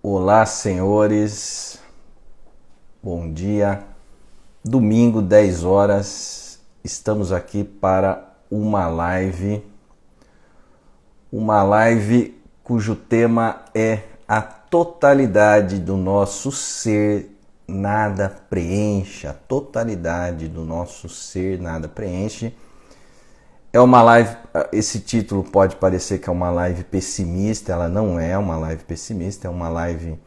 Olá, senhores. Bom dia. Domingo, 10 horas. Estamos aqui para uma live cujo tema é a totalidade do nosso ser nada preenche. A totalidade do nosso ser nada preenche. É uma live, esse título pode parecer que é uma live pessimista, ela não é uma live pessimista, é uma live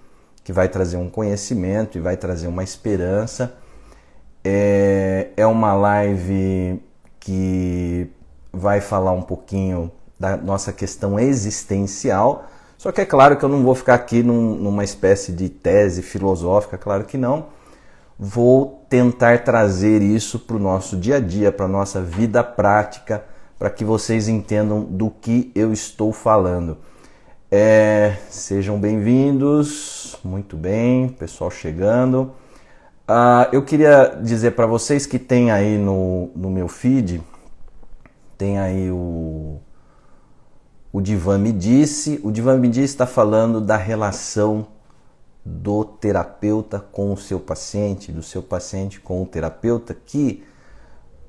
que vai trazer um conhecimento e vai trazer uma esperança. É uma live que vai falar um pouquinho da nossa questão existencial, só que é claro que eu não vou ficar aqui numa espécie de tese filosófica, claro que não. Vou tentar trazer isso para o nosso dia a dia, para a nossa vida prática, para que vocês entendam do que eu estou falando. Sejam bem-vindos, muito bem, pessoal chegando. Eu queria dizer para vocês que tem aí no meu feed, tem aí o Divan Me Disse. O Divan Me Disse está falando da relação do terapeuta com o seu paciente, do seu paciente com o terapeuta, que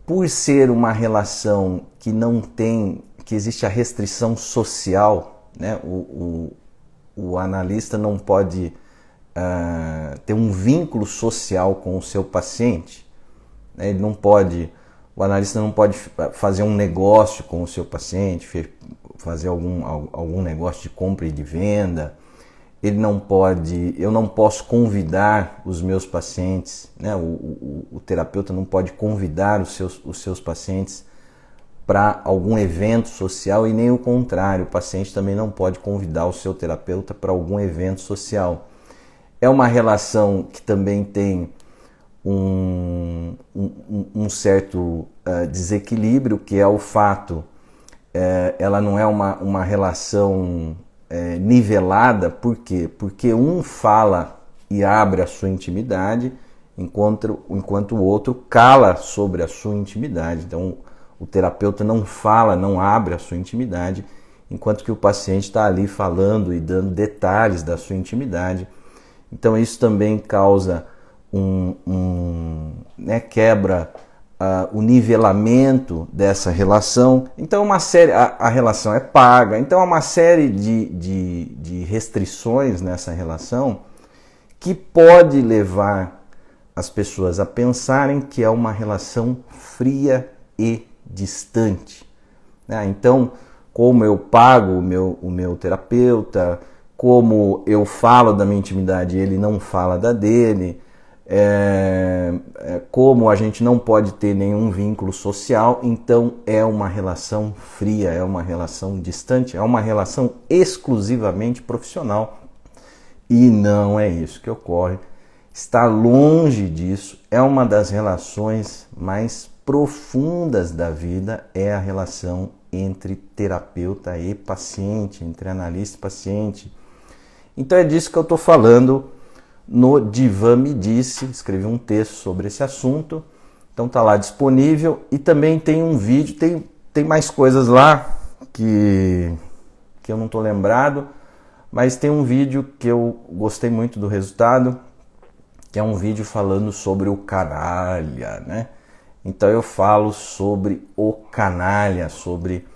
por ser uma relação que não tem, que existe a restrição social, né? O analista não pode ter um vínculo social com o seu paciente, né? O analista não pode fazer um negócio com o seu paciente, fazer algum negócio de compra e de venda. Eu não posso convidar os meus pacientes, né? O terapeuta não pode convidar os seus pacientes para algum evento social e nem o contrário, o paciente também não pode convidar o seu terapeuta para algum evento social. É uma relação que também tem um certo desequilíbrio, que é o fato, ela não é uma relação nivelada. Por quê? Porque um fala e abre a sua intimidade, enquanto o outro cala sobre a sua intimidade. Então, o terapeuta não fala, não abre a sua intimidade, enquanto que o paciente está ali falando e dando detalhes da sua intimidade. Então, isso também causa quebra o nivelamento dessa relação. Então a relação é paga, então há uma série de restrições nessa relação que pode levar as pessoas a pensarem que é uma relação fria e distante, né? Então, como eu pago o meu terapeuta, como eu falo da minha intimidade e ele não fala da dele, como a gente não pode ter nenhum vínculo social, então é uma relação fria, é uma relação distante, é uma relação exclusivamente profissional. E não é isso que ocorre, está longe disso. É uma das relações mais profundas da vida, é a relação entre terapeuta e paciente, entre analista e paciente. Então é disso que eu estou falando no Divan Me Disse. Escrevi um texto sobre esse assunto, então está lá disponível. E também tem um vídeo, tem mais coisas lá que eu não estou lembrado, mas tem um vídeo que eu gostei muito do resultado, que é um vídeo falando sobre o canalha, né? Então eu falo sobre o canalha, sobre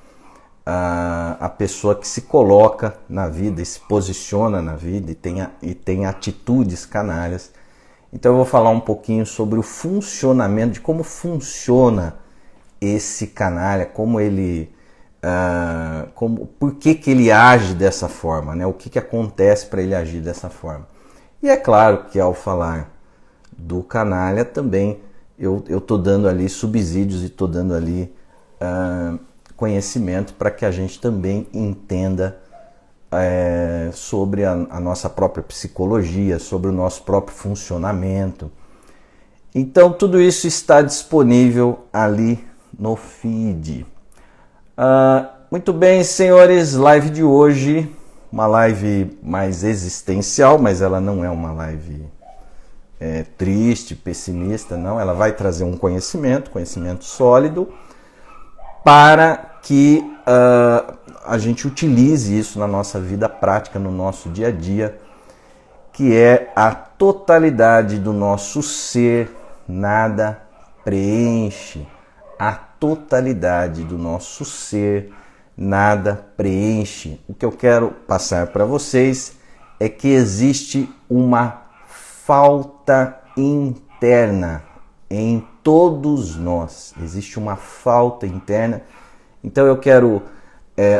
a pessoa que se coloca na vida e se posiciona na vida e tem atitudes canalhas. Então eu vou falar um pouquinho sobre o funcionamento, de como funciona esse canalha, como ele, por que ele age dessa forma, né? O que acontece para ele agir dessa forma. E é claro que ao falar do canalha também eu estou dando ali subsídios e estou dando ali conhecimento para que a gente também entenda sobre a nossa própria psicologia, sobre o nosso próprio funcionamento. Então tudo isso está disponível ali no feed. Muito bem, senhores, live de hoje, uma live mais existencial, mas ela não é uma live triste, pessimista, não. Ela vai trazer um conhecimento sólido, para que a gente utilize isso na nossa vida prática, no nosso dia a dia, que é a totalidade do nosso ser, nada preenche. A totalidade do nosso ser, nada preenche. O que eu quero passar para vocês é que existe uma falta interna em todos nós. Existe uma falta interna. Então eu quero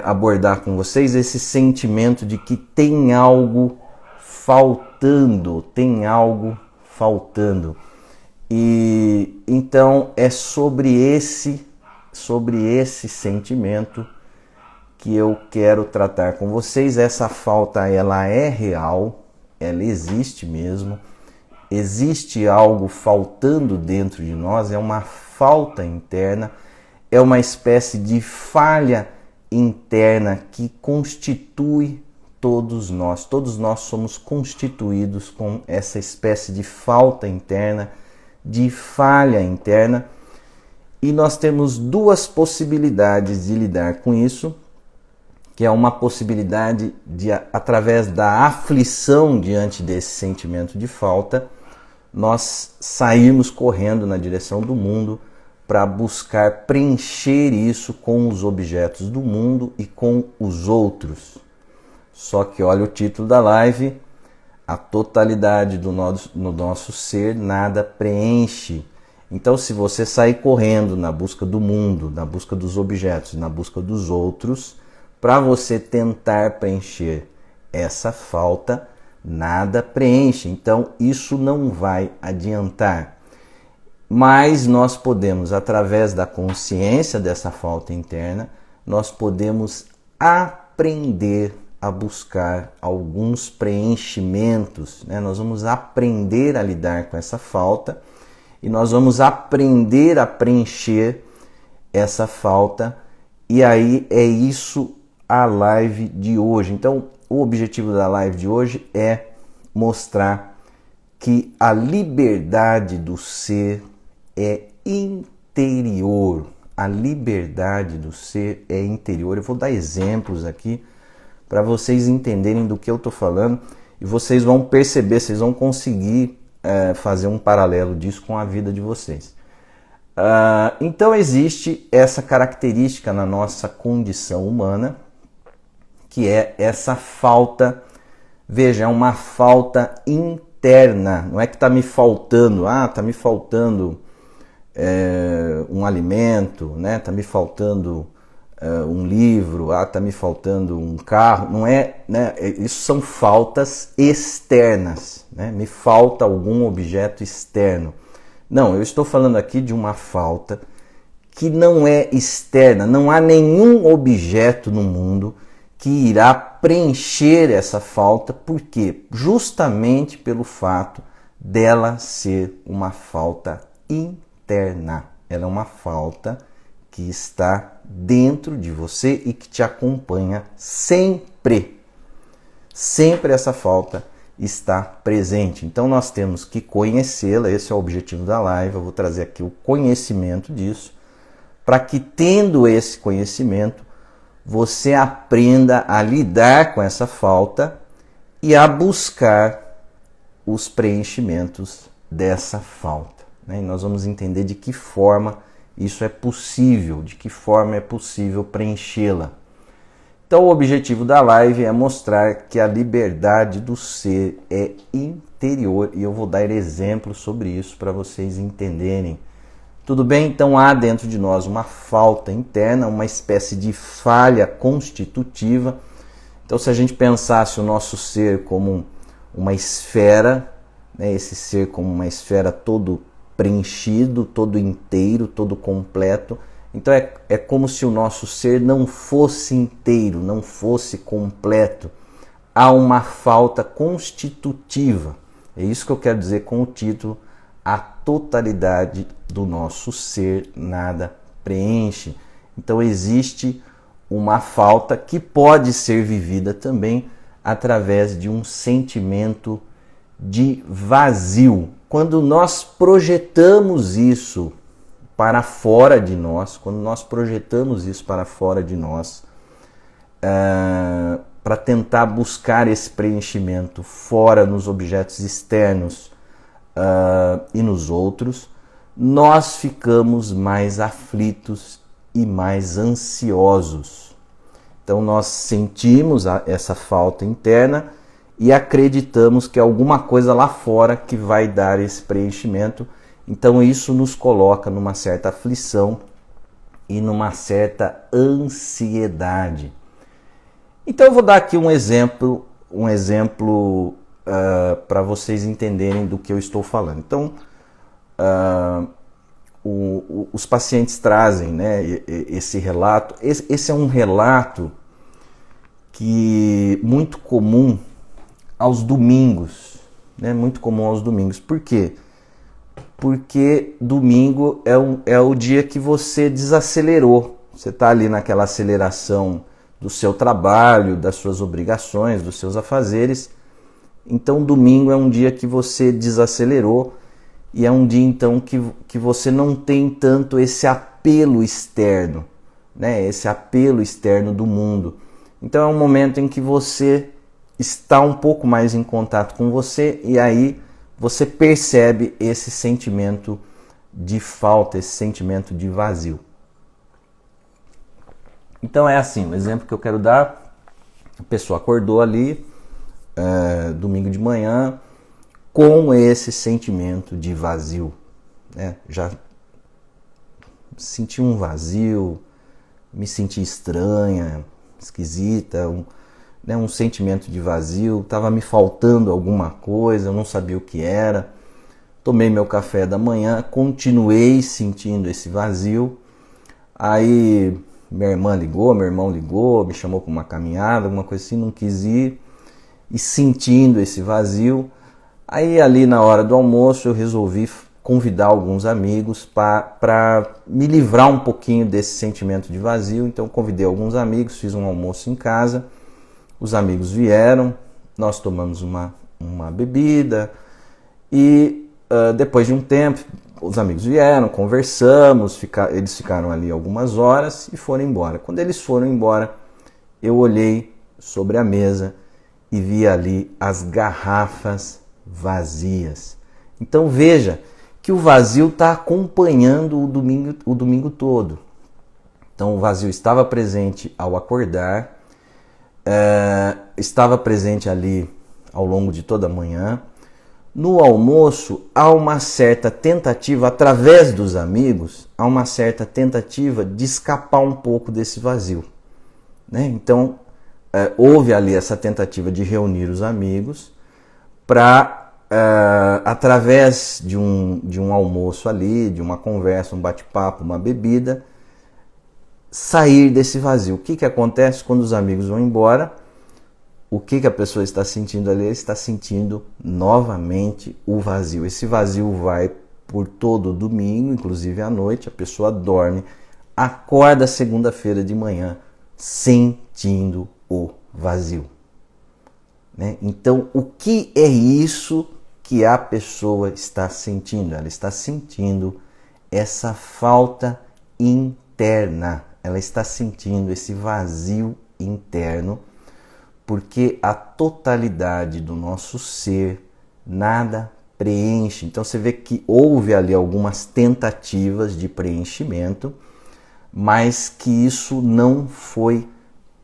abordar com vocês esse sentimento de que tem algo faltando, tem algo faltando. E então é sobre esse sentimento que eu quero tratar com vocês. Essa falta, ela é real, ela existe mesmo. Existe algo faltando dentro de nós, é uma falta interna, é uma espécie de falha interna que constitui todos nós. Todos nós somos constituídos com essa espécie de falta interna, de falha interna, e nós temos duas possibilidades de lidar com isso, que é uma possibilidade de, através da aflição diante desse sentimento de falta, nós sairmos correndo na direção do mundo para buscar preencher isso com os objetos do mundo e com os outros. Só que olha o título da live: a totalidade do nosso ser nada preenche. Então, se você sair correndo na busca do mundo, na busca dos objetos, na busca dos outros, para você tentar preencher essa falta, nada preenche. Então, isso não vai adiantar. Mas nós podemos, através da consciência dessa falta interna, nós podemos aprender a buscar alguns preenchimentos, né? Nós vamos aprender a lidar com essa falta e nós vamos aprender a preencher essa falta. E aí é isso a live de hoje. Então, o objetivo da live de hoje é mostrar que a liberdade do ser é interior. A liberdade do ser é interior. Eu vou dar exemplos aqui para vocês entenderem do que eu estou falando e vocês vão perceber, vocês vão conseguir fazer um paralelo disso com a vida de vocês. Então existe essa característica na nossa condição humana, que é essa falta. Veja, é uma falta interna. Não é que está me faltando, está me faltando um alimento, né? Está me faltando um livro, está me faltando um carro. Não é, né? Isso são faltas externas, né? Me falta algum objeto externo. Não, eu estou falando aqui de uma falta que não é externa. Não há nenhum objeto no mundo que irá preencher essa falta. Por quê? Justamente pelo fato dela ser uma falta interna. Ela é uma falta que está dentro de você e que te acompanha sempre. Sempre essa falta está presente. Então nós temos que conhecê-la. Esse é o objetivo da live. Eu vou trazer aqui o conhecimento disso, para que, tendo esse conhecimento, você aprenda a lidar com essa falta e a buscar os preenchimentos dessa falta, né? E nós vamos entender de que forma isso é possível, de que forma é possível preenchê-la. Então o objetivo da live é mostrar que a liberdade do ser é interior e eu vou dar exemplos sobre isso para vocês entenderem. Tudo bem? Então há dentro de nós uma falta interna, uma espécie de falha constitutiva. Então se a gente pensasse o nosso ser como uma esfera, né, esse ser como uma esfera todo preenchido, todo inteiro, todo completo, então é como se o nosso ser não fosse inteiro, não fosse completo. Há uma falta constitutiva. É isso que eu quero dizer com o título: a totalidade do nosso ser nada preenche. Então existe uma falta que pode ser vivida também através de um sentimento de vazio. Quando nós projetamos isso para fora de nós, tentar buscar esse preenchimento fora, nos objetos externos e nos outros, nós ficamos mais aflitos e mais ansiosos. Então nós sentimos essa falta interna e acreditamos que é alguma coisa lá fora que vai dar esse preenchimento. Então isso nos coloca numa certa aflição e numa certa ansiedade. Então eu vou dar aqui um exemplo para vocês entenderem do que eu estou falando. Então os pacientes trazem, né, esse relato. Esse é um relato que muito comum aos domingos, né? Muito comum aos domingos. Por quê? Porque domingo é o dia que você desacelerou. Você está ali naquela aceleração do seu trabalho, das suas obrigações, dos seus afazeres. Então domingo é um dia que você desacelerou e é um dia então que você não tem tanto esse apelo externo, né? Esse apelo externo do mundo. Então é um momento em que você está um pouco mais em contato com você e aí você percebe esse sentimento de falta, esse sentimento de vazio. Então é assim, o exemplo que eu quero dar, a pessoa acordou ali, domingo de manhã, com esse sentimento de vazio, né? Já senti um vazio, me senti estranha, esquisita, um sentimento de vazio, estava me faltando alguma coisa, eu não sabia o que era. Tomei meu café da manhã, continuei sentindo esse vazio. Aí minha irmã ligou, meu irmão ligou, me chamou para uma caminhada, alguma coisa assim, não quis ir. E sentindo esse vazio, aí ali na hora do almoço eu resolvi convidar alguns amigos para me livrar um pouquinho desse sentimento de vazio. Então convidei alguns amigos, fiz um almoço em casa. Os amigos vieram, nós tomamos uma bebida e depois de um tempo os amigos vieram, conversamos, eles ficaram ali algumas horas e foram embora. Quando eles foram embora, eu olhei sobre a mesa e vi ali as garrafas vazias. Então veja que o vazio está acompanhando o domingo todo. Então o vazio estava presente ao acordar, estava presente ali ao longo de toda a manhã. No almoço há uma certa tentativa, através dos amigos, há uma certa tentativa de escapar um pouco desse vazio, né? Então houve ali essa tentativa de reunir os amigos para, através de um almoço ali, de uma conversa, um bate-papo, uma bebida, sair desse vazio. O que acontece quando os amigos vão embora? O que a pessoa está sentindo ali? Ela está sentindo novamente o vazio. Esse vazio vai por todo o domingo, inclusive à noite, a pessoa dorme, acorda segunda-feira de manhã sentindo o vazio, né? Então, o que é isso que a pessoa está sentindo? Ela está sentindo essa falta interna. Ela está sentindo esse vazio interno, porque a totalidade do nosso ser nada preenche. Então você vê que houve ali algumas tentativas de preenchimento, mas que isso não foi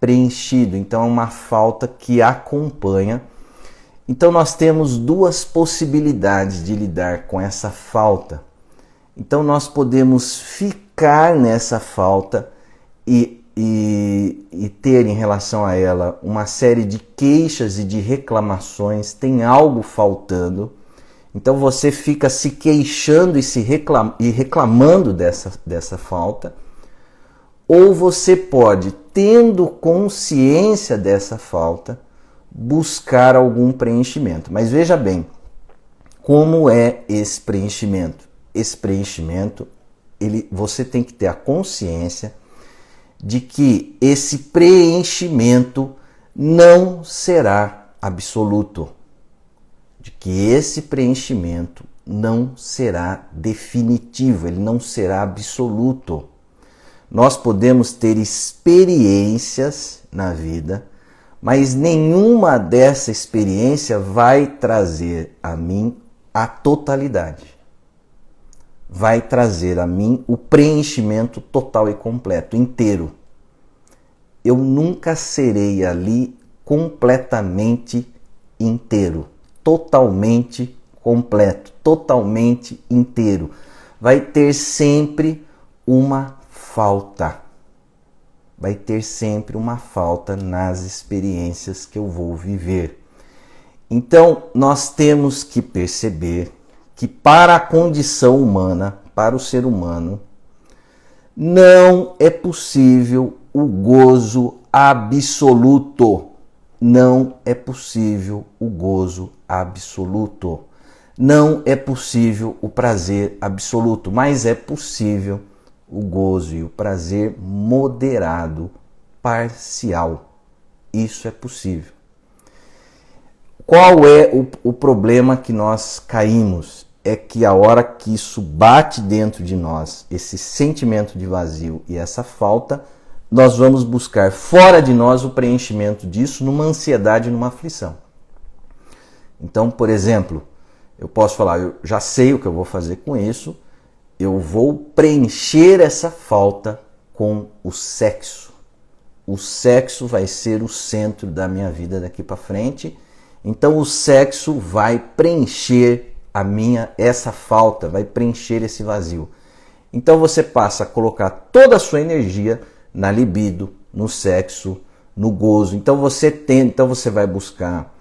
preenchido. Então é uma falta que acompanha. Então nós temos duas possibilidades de lidar com essa falta. Então nós podemos ficar nessa falta e ter em relação a ela uma série de queixas e de reclamações, tem algo faltando. Então você fica se queixando e reclamando dessa falta. Ou você pode, tendo consciência dessa falta, buscar algum preenchimento. Mas veja bem, como é esse preenchimento? Esse preenchimento, você tem que ter a consciência de que esse preenchimento não será absoluto, de que esse preenchimento não será definitivo, ele não será absoluto. Nós podemos ter experiências na vida, mas nenhuma dessa experiência vai trazer a mim a totalidade. Vai trazer a mim o preenchimento total e completo, inteiro. Eu nunca serei ali completamente inteiro, totalmente completo, totalmente inteiro. Vai ter sempre uma falta. Vai ter sempre uma falta nas experiências que eu vou viver. Então, nós temos que perceber que para a condição humana, para o ser humano, não é possível o gozo absoluto. Não é possível o gozo absoluto. Não é possível o prazer absoluto, mas é possível o gozo e o prazer moderado, parcial. Isso é possível. Qual é o problema que nós caímos? É que a hora que isso bate dentro de nós, esse sentimento de vazio e essa falta, nós vamos buscar fora de nós o preenchimento disso numa ansiedade, numa aflição. Então, por exemplo, eu posso falar, eu já sei o que eu vou fazer com isso, eu vou preencher essa falta com o sexo. O sexo vai ser o centro da minha vida daqui para frente. Então o sexo vai preencher essa falta, vai preencher esse vazio. Então você passa a colocar toda a sua energia na libido, no sexo, no gozo. Então você vai buscar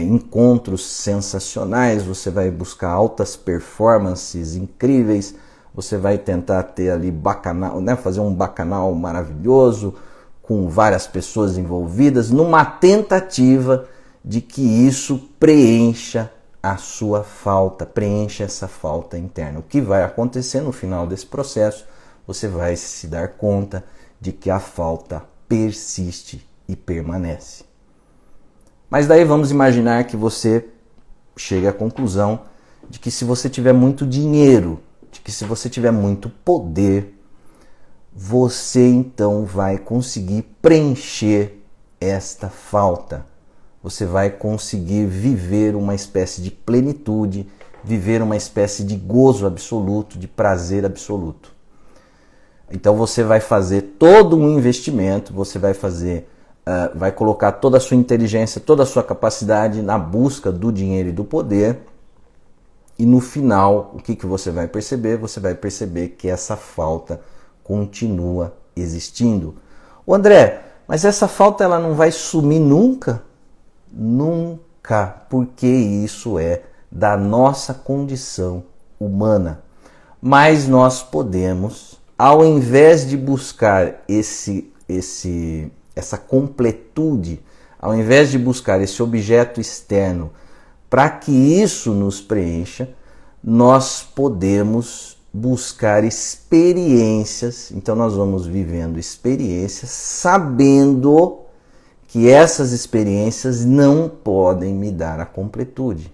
encontros sensacionais, você vai buscar altas performances incríveis, você vai tentar ter ali bacanal, né, fazer um bacanal maravilhoso com várias pessoas envolvidas, numa tentativa de que isso preencha a sua falta, preencha essa falta interna. O que vai acontecer no final desse processo, você vai se dar conta de que a falta persiste e permanece. Mas daí vamos imaginar que você chegue à conclusão de que se você tiver muito dinheiro, de que se você tiver muito poder, você então vai conseguir preencher esta falta. Você vai conseguir viver uma espécie de plenitude, viver uma espécie de gozo absoluto, de prazer absoluto. Então você vai fazer todo um investimento, você vai colocar toda a sua inteligência, toda a sua capacidade na busca do dinheiro e do poder. E no final, o que você vai perceber? Você vai perceber que essa falta continua existindo. Ô André, mas essa falta ela não vai sumir nunca? Nunca, porque isso é da nossa condição humana. Mas nós podemos, ao invés de buscar essa completude, ao invés de buscar esse objeto externo para que isso nos preencha, nós podemos buscar experiências. Então nós vamos vivendo experiências sabendo que essas experiências não podem me dar a completude.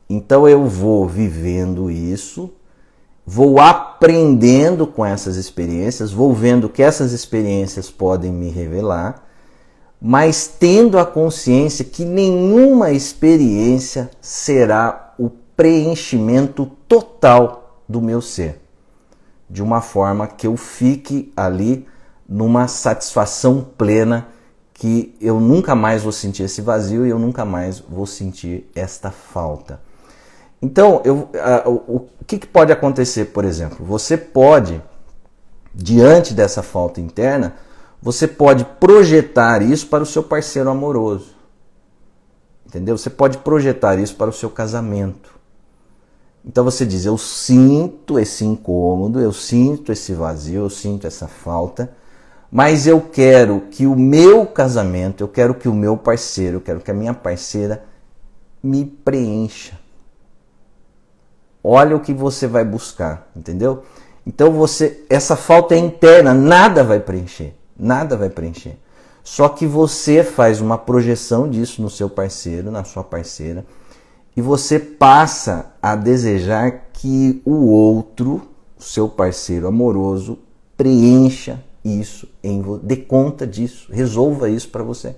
Então eu vou vivendo isso, vou aprendendo com essas experiências, vou vendo que essas experiências podem me revelar, mas tendo a consciência que nenhuma experiência será o preenchimento total do meu ser, de uma forma que eu fique ali numa satisfação plena, que eu nunca mais vou sentir esse vazio e eu nunca mais vou sentir esta falta. Então, o que pode acontecer, por exemplo? Você pode, diante dessa falta interna, você pode projetar isso para o seu parceiro amoroso. Entendeu? Você pode projetar isso para o seu casamento. Então você diz, eu sinto esse incômodo, eu sinto esse vazio, eu sinto essa falta, mas eu quero que o meu casamento, eu quero que o meu parceiro, eu quero que a minha parceira me preencha. Olha o que você vai buscar, entendeu? Então essa falta é interna, nada vai preencher, nada vai preencher. Só que você faz uma projeção disso no seu parceiro, na sua parceira, e você passa a desejar que o outro, o seu parceiro amoroso, preencha isso em você, dê conta disso, resolva isso para você.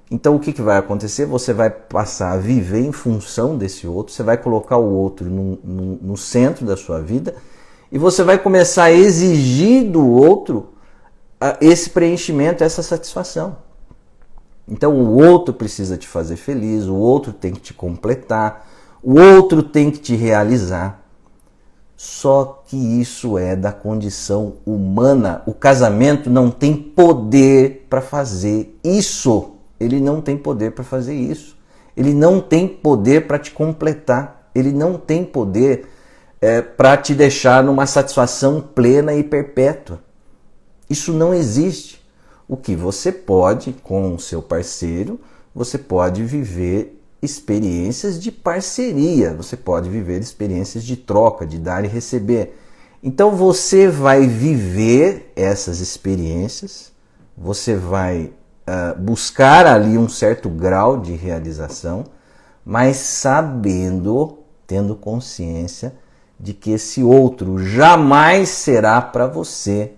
Então o que vai acontecer? Você vai passar a viver em função desse outro, você vai colocar o outro no centro da sua vida e você vai começar a exigir do outro esse preenchimento, essa satisfação. Então o outro precisa te fazer feliz, o outro tem que te completar, o outro tem que te realizar. Só que isso é da condição humana. O casamento não tem poder para fazer isso. Ele não tem poder para fazer isso. Ele não tem poder para te completar. Ele não tem poder para te deixar numa satisfação plena e perpétua. Isso não existe. O que você pode, com o seu parceiro, você pode viver experiências de parceria, você pode viver experiências de troca, de dar e receber. Então você vai viver essas experiências, você vai buscar ali um certo grau de realização, mas sabendo, tendo consciência de que esse outro jamais será para você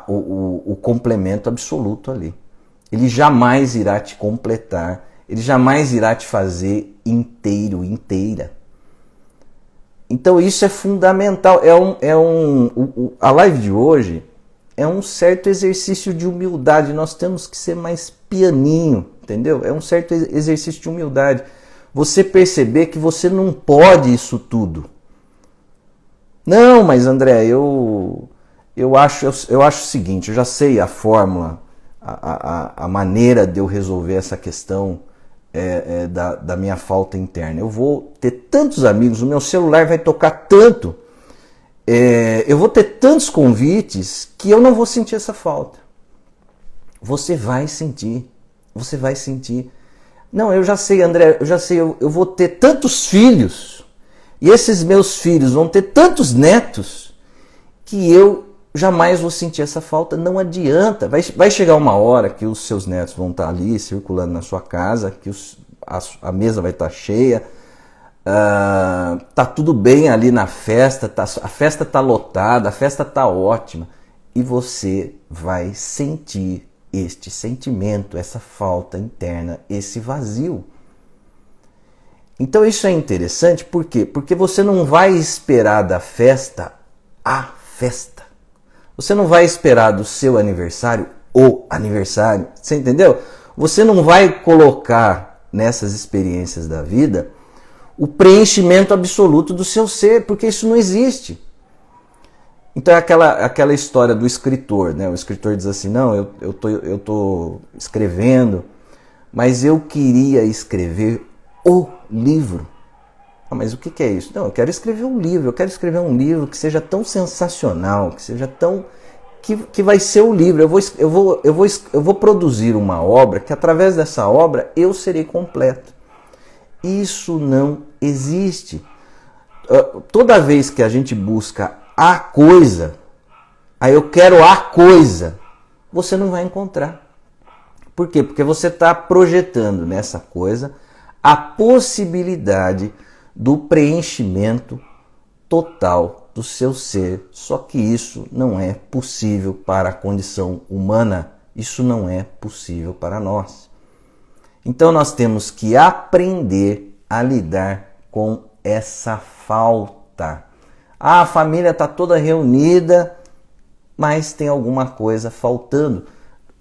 o complemento absoluto ali. Ele jamais irá te completar, ele jamais irá te fazer inteiro, inteira. Então isso é fundamental. A live de hoje é um certo exercício de humildade. Nós temos que ser mais pianinho, entendeu? É um certo exercício de humildade. Você perceber que você não pode isso tudo. Não, mas André, eu acho o seguinte, eu já sei a fórmula, a maneira de eu resolver essa questão da minha falta interna. Eu vou ter tantos amigos, o meu celular vai tocar tanto, eu vou ter tantos convites que eu não vou sentir essa falta. Você vai sentir, você vai sentir. Não, eu já sei, André, eu vou ter tantos filhos, e esses meus filhos vão ter tantos netos, que eu jamais vou sentir essa falta. Não adianta. Vai chegar uma hora que os seus netos vão estar ali circulando na sua casa, que a mesa vai estar cheia, tá tudo bem ali na festa, a festa está lotada, a festa está ótima, e você vai sentir este sentimento, essa falta interna, esse vazio. Então isso é interessante, por quê? Porque você não vai esperar da festa a festa. Você não vai esperar do seu aniversário o aniversário. Você entendeu? Você não vai colocar nessas experiências da vida o preenchimento absoluto do seu ser, porque isso não existe. Então é aquela história do escritor, né? O escritor diz assim, não, eu tô escrevendo, mas eu queria escrever o livro. Ah, mas o que é isso? Não, eu quero escrever um livro, que seja tão sensacional, que seja tão... que vai ser o livro. Eu vou produzir uma obra que através dessa obra eu serei completo. Isso não existe. Toda vez que a gente busca a coisa, aí eu quero a coisa, você não vai encontrar. Por quê? Porque você está projetando nessa coisa a possibilidade do preenchimento total do seu ser. Só que isso não é possível para a condição humana. Isso não é possível para nós. Então nós temos que aprender a lidar com essa falta. A família está toda reunida, mas tem alguma coisa faltando.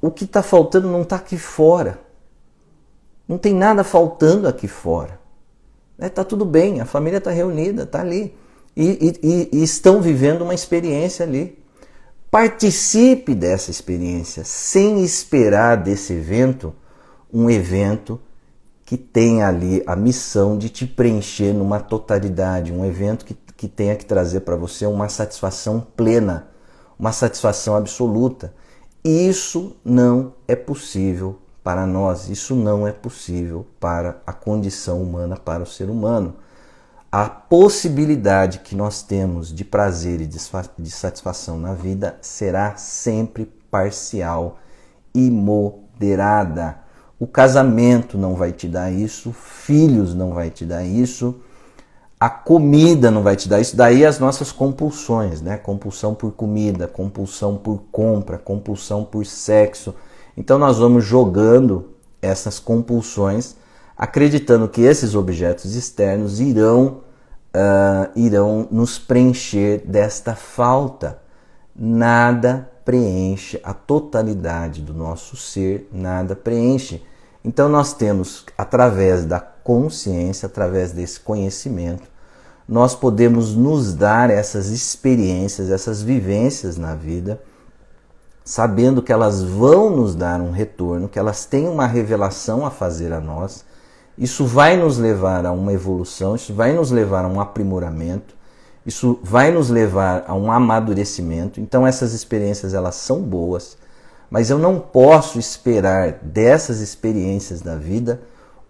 O que está faltando não está aqui fora. Não tem nada faltando aqui fora. Está tudo bem, a família está reunida, está ali. E estão vivendo uma experiência ali. Participe dessa experiência sem esperar desse evento um evento que tenha ali a missão de te preencher numa totalidade, um evento que tenha que trazer para você uma satisfação plena, uma satisfação absoluta. Isso não é possível para nós, isso não é possível para a condição humana, para o ser humano. A possibilidade que nós temos de prazer e de satisfação na vida será sempre parcial e moderada. O casamento não vai te dar isso, filhos não vai te dar isso, A comida não vai te dar isso. Daí as nossas compulsões, né? Compulsão por comida, compulsão por compra, compulsão por sexo. Então nós vamos jogando essas compulsões, acreditando que esses objetos externos irão nos preencher desta falta. Nada preenche a totalidade do nosso ser, nada preenche. Então nós temos, através da consciência, através desse conhecimento, nós podemos nos dar essas experiências, essas vivências na vida, sabendo que elas vão nos dar um retorno, que elas têm uma revelação a fazer a nós. Isso vai nos levar a uma evolução, isso vai nos levar a um aprimoramento, isso vai nos levar a um amadurecimento. Então essas experiências, elas são boas, mas eu não posso esperar dessas experiências da vida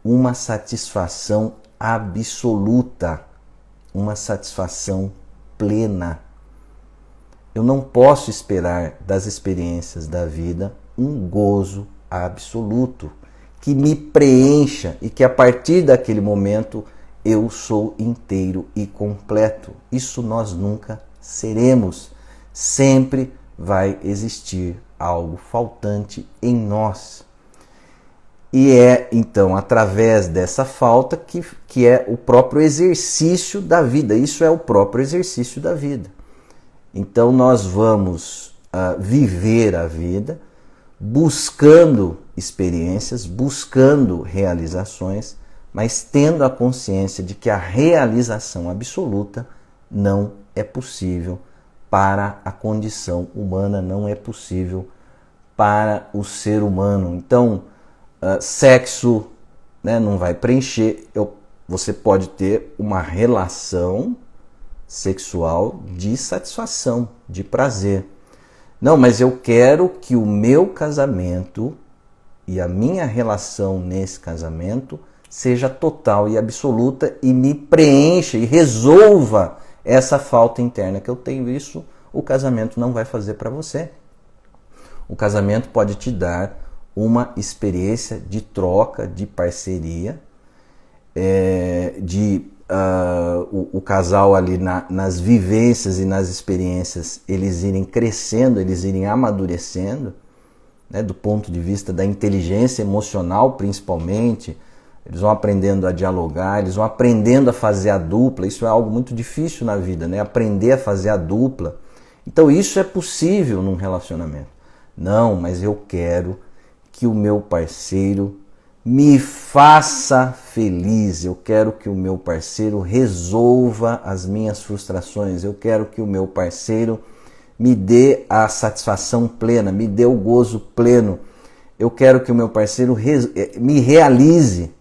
uma satisfação absoluta, uma satisfação plena. Eu não posso esperar das experiências da vida um gozo absoluto, que me preencha e que a partir daquele momento eu sou inteiro e completo. Isso nós nunca seremos. Sempre vai existir algo faltante em nós. E é então através dessa falta que é o próprio exercício da vida. Isso é o próprio exercício da vida. Então nós vamos viver a vida buscando experiências, buscando realizações, mas tendo a consciência de que a realização absoluta não é possível para a condição humana, não é possível para o ser humano. Então, sexo, né, não vai preencher. Você pode ter uma relação sexual de satisfação, de prazer. Não, mas eu quero que o meu casamento e a minha relação nesse casamento seja total e absoluta e me preencha e resolva essa falta interna que eu tenho. Isso o casamento não vai fazer para você. O casamento pode te dar uma experiência de troca, de parceria, o casal ali nas vivências e nas experiências, eles irem crescendo, eles irem amadurecendo, né, do ponto de vista da inteligência emocional principalmente. Eles vão aprendendo a dialogar, eles vão aprendendo a fazer a dupla. Isso é algo muito difícil na vida, né? Aprender a fazer a dupla. Então isso é possível num relacionamento. Não, mas eu quero que o meu parceiro me faça feliz, eu quero que o meu parceiro resolva as minhas frustrações, eu quero que o meu parceiro me dê a satisfação plena, me dê o gozo pleno, eu quero que o meu parceiro me realize.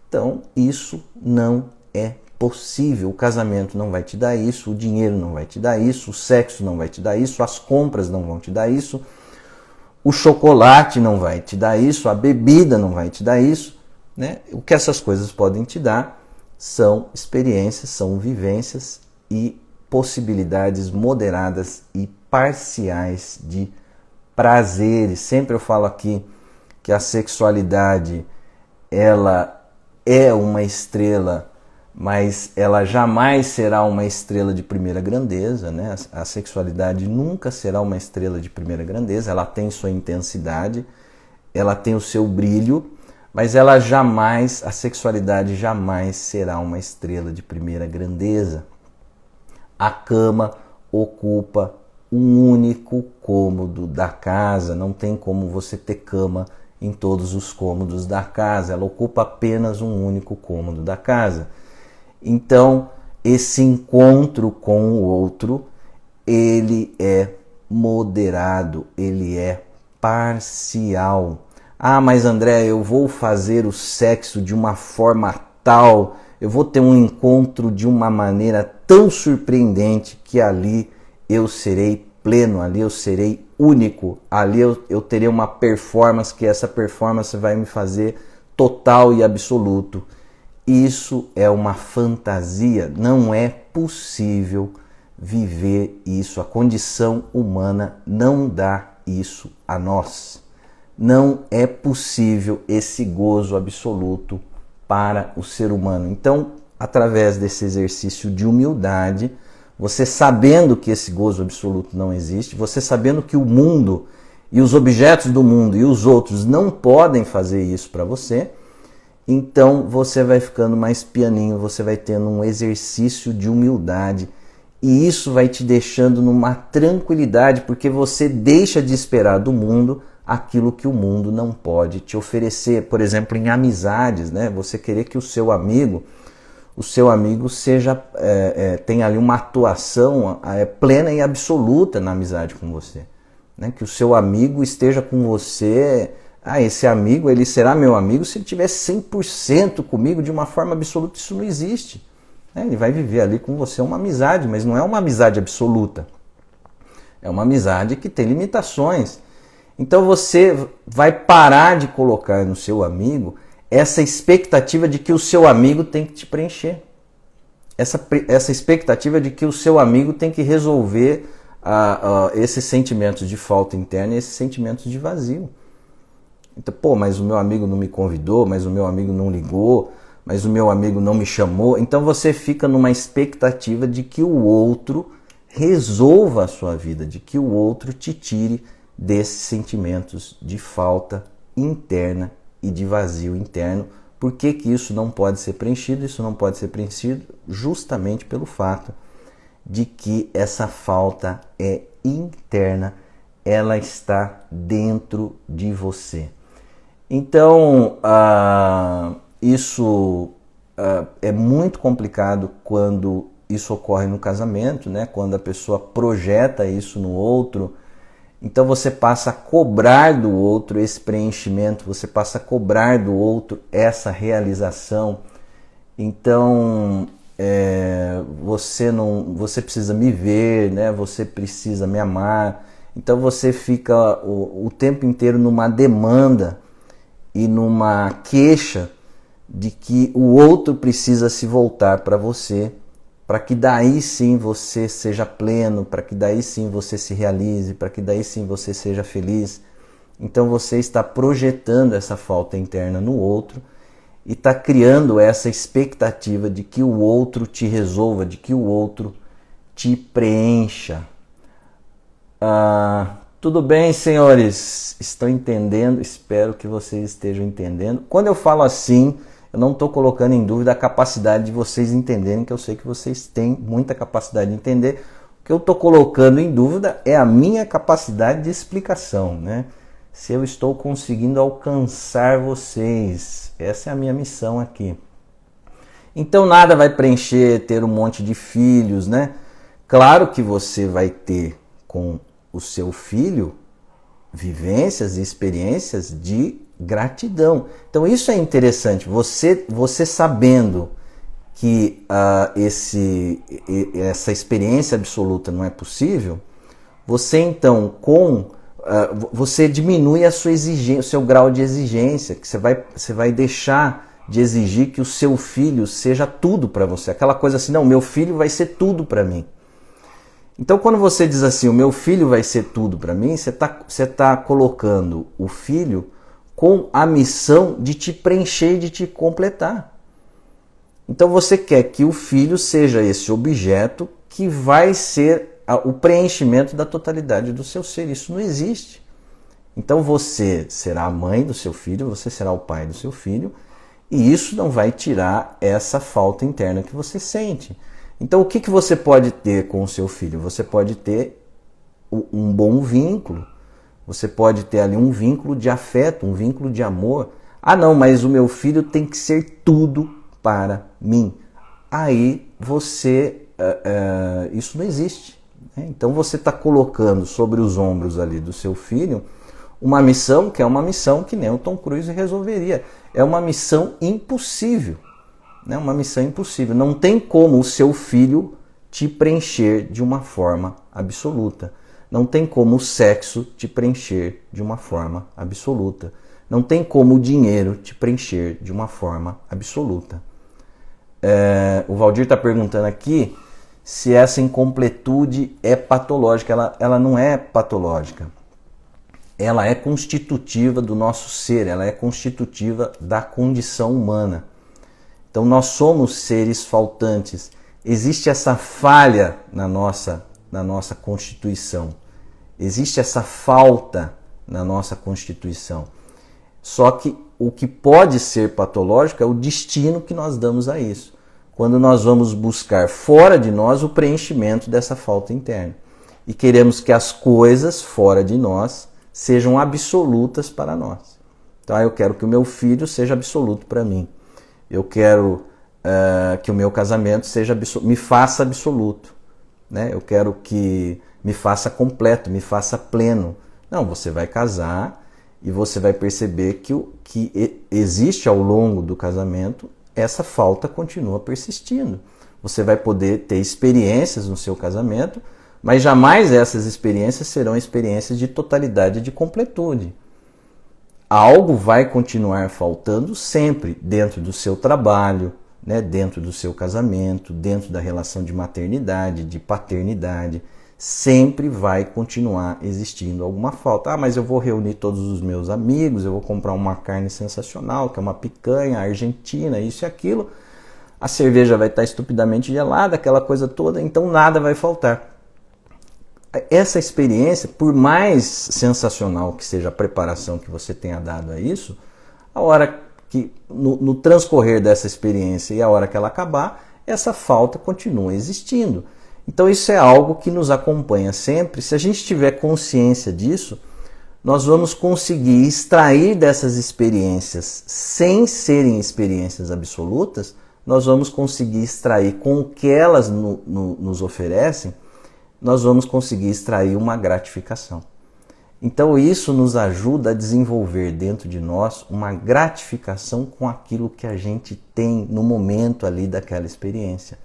Então, isso não é possível. O casamento não vai te dar isso, o dinheiro não vai te dar isso, o sexo não vai te dar isso, as compras não vão te dar isso, o chocolate não vai te dar isso, a bebida não vai te dar isso, né? O que essas coisas podem te dar são experiências, são vivências e possibilidades moderadas e parciais de prazeres. Sempre eu falo aqui que a sexualidade, ela é uma estrela, mas ela jamais será uma estrela de primeira grandeza, né? A sexualidade nunca será uma estrela de primeira grandeza, ela tem sua intensidade, ela tem o seu brilho, mas a sexualidade jamais será uma estrela de primeira grandeza. A cama ocupa um único cômodo da casa, não tem como você ter cama em todos os cômodos da casa, ela ocupa apenas um único cômodo da casa. Então, esse encontro com o outro, ele é moderado, ele é parcial. Ah, mas André, eu vou fazer o sexo de uma forma tal, eu vou ter um encontro de uma maneira tão surpreendente que ali eu serei pleno, ali eu serei único, ali eu terei uma performance que essa performance vai me fazer total e absoluto. Isso é uma fantasia, não é possível viver isso. A condição humana não dá isso a nós. Não é possível esse gozo absoluto para o ser humano. Então, através desse exercício de humildade, você sabendo que esse gozo absoluto não existe, você sabendo que o mundo e os objetos do mundo e os outros não podem fazer isso para você, então você vai ficando mais pianinho, você vai tendo um exercício de humildade e isso vai te deixando numa tranquilidade, porque você deixa de esperar do mundo aquilo que o mundo não pode te oferecer. Por exemplo, em amizades, né? Você querer que o seu amigo seja tenha ali uma atuação plena e absoluta na amizade com você, né? Que o seu amigo esteja com você. Esse amigo, ele será meu amigo se ele tiver 100% comigo de uma forma absoluta. Isso não existe, né? Ele vai viver ali com você uma amizade, mas não é uma amizade absoluta. É uma amizade que tem limitações. Então você vai parar de colocar no seu amigo essa expectativa de que o seu amigo tem que te preencher. Essa expectativa de que o seu amigo tem que resolver esses sentimentos de falta interna e esses sentimentos de vazio. Então, mas o meu amigo não me convidou, mas o meu amigo não ligou, mas o meu amigo não me chamou. Então você fica numa expectativa de que o outro resolva a sua vida, de que o outro te tire desses sentimentos de falta interna e de vazio interno. Por que que isso não pode ser preenchido? Isso não pode ser preenchido justamente pelo fato de que essa falta é interna, ela está dentro de você. Então, isso é muito complicado quando isso ocorre no casamento, né? Quando a pessoa projeta isso no outro. Então você passa a cobrar do outro esse preenchimento, você passa a cobrar do outro essa realização. Então você precisa me ver, né? Você precisa me amar. Então você fica o tempo inteiro numa demanda e numa queixa de que o outro precisa se voltar para você, para que daí sim você seja pleno, para que daí sim você se realize, para que daí sim você seja feliz. Então você está projetando essa falta interna no outro e está criando essa expectativa de que o outro te resolva, de que o outro te preencha. Tudo bem, senhores? Estão entendendo? Espero que vocês estejam entendendo. Quando eu falo assim, eu não estou colocando em dúvida a capacidade de vocês entenderem, que eu sei que vocês têm muita capacidade de entender. O que eu estou colocando em dúvida é a minha capacidade de explicação, né? Se eu estou conseguindo alcançar vocês. Essa é a minha missão aqui. Então nada vai preencher ter um monte de filhos, né? Claro que você vai ter com o seu filho vivências e experiências de gratidão. Então isso é interessante, você sabendo que essa experiência absoluta não é possível, você então você diminui a sua exigência, o seu grau de exigência, que você vai deixar de exigir que o seu filho seja tudo para você. Aquela coisa assim, não, meu filho vai ser tudo para mim. Então, quando você diz assim, o meu filho vai ser tudo para mim, você tá colocando o filho com a missão de te preencher e de te completar. Então, você quer que o filho seja esse objeto que vai ser o preenchimento da totalidade do seu ser. Isso não existe. Então, você será a mãe do seu filho, você será o pai do seu filho, e isso não vai tirar essa falta interna que você sente. Então, o que você pode ter com o seu filho? Você pode ter um bom vínculo, você pode ter ali um vínculo de afeto, um vínculo de amor. Não, mas o meu filho tem que ser tudo para mim. Aí isso não existe, né? Então você está colocando sobre os ombros ali do seu filho uma missão que é uma missão que nem o Tom Cruise resolveria. É uma missão impossível. Uma missão impossível. Não tem como o seu filho te preencher de uma forma absoluta. Não tem como o sexo te preencher de uma forma absoluta. Não tem como o dinheiro te preencher de uma forma absoluta. O Valdir está perguntando aqui se essa incompletude é patológica. Ela não é patológica. Ela é constitutiva do nosso ser. Ela é constitutiva da condição humana. Então nós somos seres faltantes. Existe essa falha na nossa constituição. Existe essa falta na nossa constituição. Só que o que pode ser patológico é o destino que nós damos a isso. Quando nós vamos buscar fora de nós o preenchimento dessa falta interna. E queremos que as coisas fora de nós sejam absolutas para nós. Então eu quero que o meu filho seja absoluto para mim. Eu quero que o meu casamento me faça absoluto. Né? Eu quero que me faça completo, me faça pleno. Não, você vai casar e você vai perceber que existe ao longo do casamento, essa falta continua persistindo. Você vai poder ter experiências no seu casamento, mas jamais essas experiências serão experiências de totalidade, de completude. Algo vai continuar faltando sempre dentro do seu trabalho, né, dentro do seu casamento, dentro da relação de maternidade, de paternidade. Sempre vai continuar existindo alguma falta. Ah, mas eu vou reunir todos os meus amigos, eu vou comprar uma carne sensacional, que é uma picanha argentina, isso e aquilo. A cerveja vai estar estupidamente gelada, aquela coisa toda, então nada vai faltar. Essa experiência, por mais sensacional que seja a preparação que você tenha dado a isso, a hora que, no transcorrer dessa experiência e a hora que ela acabar, essa falta continua existindo. Então isso é algo que nos acompanha sempre. Se a gente tiver consciência disso, nós vamos conseguir extrair dessas experiências, sem serem experiências absolutas, nós vamos conseguir extrair com o que elas nos oferecem, nós vamos conseguir extrair uma gratificação. Então isso nos ajuda a desenvolver dentro de nós uma gratificação com aquilo que a gente tem no momento ali daquela experiência.